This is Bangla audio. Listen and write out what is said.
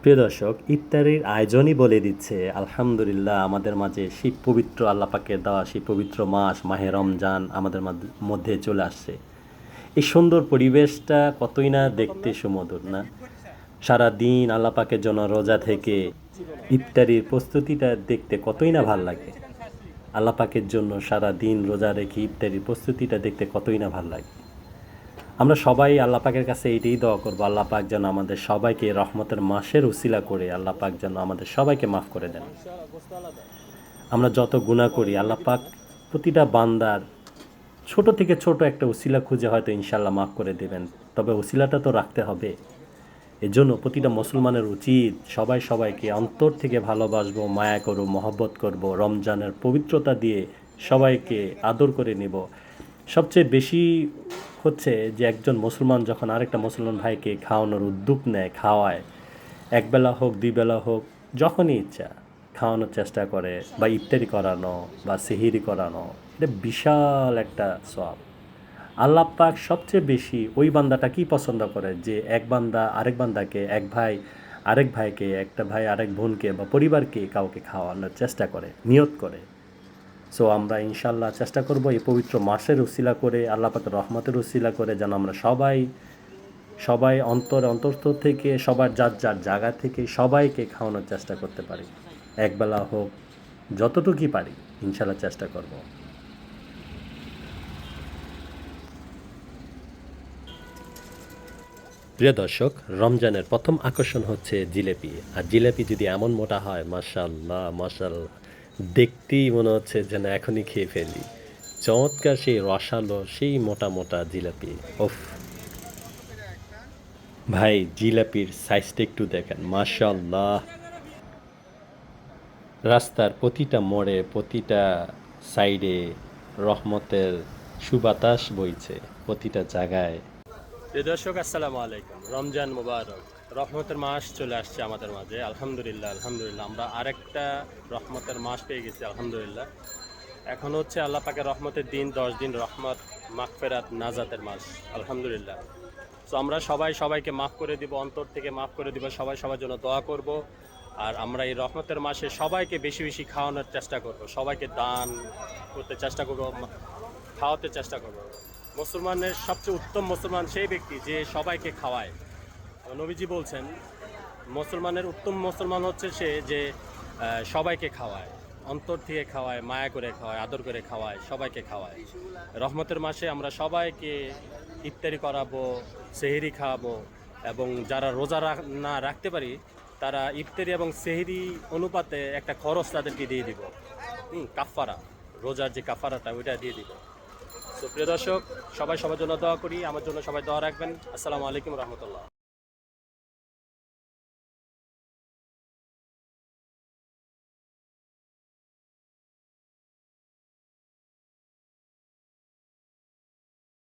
প্রিয় দর্শক, ইফতারির আয়োজনই বলে দিচ্ছে আলহামদুলিল্লাহ আমাদের মাঝে সেই পবিত্র আল্লাহ পাকের দেওয়া সেই পবিত্র মাস মাহে রমজান আমাদের মধ্যে চলে আসছে। এই সুন্দর পরিবেশটা কতই না দেখতে সুমধুর না? সারা দিন আল্লাহ পাকের জন্য রোজা থেকে ইফতারির প্রস্তুতিটা দেখতে কতই না ভাল লাগে। আল্লাহ পাকের জন্য সারা দিন রোজা রেখে ইফতারির প্রস্তুতিটা দেখতে কতই না ভাল লাগে। আমরা সবাই আল্লাহ পাকের কাছে এটাই দোয়া করবো, আল্লাহ পাক যেন আমাদের সবাইকে রহমতের মাসের উসিলা করে আল্লাহ পাক যেন আমাদের সবাইকে মাফ করে দেন। আমরা যত গুনাহ করি আল্লাহ পাক প্রতিটা বান্দার ছোট থেকে ছোট একটা উসিলা খুঁজে হয়তো ইনশাল্লাহ মাফ করে দেবেন, তবে উসিলাটা তো রাখতে হবে। এজন্য প্রতিটা মুসলমানের উচিত সবাই সবাইকে অন্তর থেকে ভালোবাসবো, মায়া করবো, মহব্বত করব, রমজানের পবিত্রতা দিয়ে সবাইকে আদর করে নিব। সবচেয়ে বেশি হচ্ছে যে একজন মুসলমান যখন আরেকটা মুসলমান ভাইকে খাওয়ানোর উদ্যোগ নেয়, খাওয়ায়, একবেলা হোক দুই বেলা হোক যখনই ইচ্ছা খাওয়ানোর চেষ্টা করে, বা ইফতারি করানো বা সেহিরি করানো, এটা বিশাল একটা সওয়াব। আল্লাহ পাক সবচেয়ে বেশি ওই বান্দাটা কি পছন্দ করে, যে এক বান্দা আরেক বান্দাকে, এক ভাই আরেক ভাইকে, একটা ভাই আরেক বোনকে বা পরিবারকে কাউকে খাওয়ানোর চেষ্টা করে, নিয়ত করে। সো আমরা ইনশাল্লাহ চেষ্টা করব এই পবিত্র মাসের উসিলা করে, আল্লাহ পাকের রহমতের উসিলা করে যেন আমরা সবাই সবাই অন্তর থেকে সবার যার যার জায়গা থেকে সবাইকে খাওয়ানোর চেষ্টা করতে পারি। একবেলা হোক যতটুকুই পারি ইনশাল্লাহ চেষ্টা করব। প্রিয় দর্শক, রমজানের প্রথম আকর্ষণ হচ্ছে জিলেপি। আর জিলেপি যদি এমন মোটা হয়, মাশাআল্লাহ মাশাআল্লাহ, দেখতেই মনে হচ্ছে যেন এখনই খেয়ে ফেলি। চমৎকার সেই রসালো সেই মোটা মোটা জিলাপি। ওফ ভাই, জিলাপির সাইজটা একটু দেখেন, মাশাআল্লাহ। রাস্তার প্রতিটা মোড়ে প্রতিটা সাইডে রহমতের সুবাতাস বইছে প্রতিটা জায়গায়। প্রিয় দর্শক, আসসালামু আলাইকুম। রমজান মুবারক। রহমতের মাস চলে আসছে আমাদের মাঝে, আলহামদুলিল্লাহ আলহামদুলিল্লাহ। আমরা আরেকটা রহমতের মাস পেয়ে গেছি, আলহামদুলিল্লাহ। এখন হচ্ছে আল্লাহ পাকের রহমতের দিন, 10 দিন রহমত, মাগফিরাত, নাজাতের মাস, আলহামদুলিল্লাহ। তো আমরা সবাই সবাইকে মাফ করে দিব, অন্তর থেকে মাফ করে দিব, সবাই সবার জন্য দোয়া করব। আর আমরা এই রহমতের মাসে সবাইকে বেশি বেশি খাওয়ানোর চেষ্টা করব, সবাইকে দান করতে চেষ্টা করব, খাওয়াতে চেষ্টা করব। মুসলমানের সবচেয়ে উত্তম মুসলমান সেই ব্যক্তি যে সবাইকে খাওয়ায়। নবীজি বলছেন, মুসলমানের উত্তম মুসলমান হচ্ছে সে যে সবাইকে খাওয়ায়, অন্তর থেকে খাওয়ায়, মায়া করে খাওয়ায়, আদর করে খাওয়ায়, সবাইকে খাওয়ায়। রহমতের মাসে আমরা সবাইকে ইফতারি করাবো, সেহরি খাওয়াবো, এবং যারা রোজা না রাখতে পারি তারা ইফতারি এবং সেহরি অনুপাতে একটা খরচ তাদেরকে দিয়ে দিব, কাফারা, রোজার যে কাফারাটা ওইটা দিয়ে দিব। তো প্রিয় দর্শক, সবাই সবার জন্য দোয়া করি, আমার জন্য সবাই দোয়া রাখবেন। আসসালামু আলাইকুম রহমতুল্লাহ।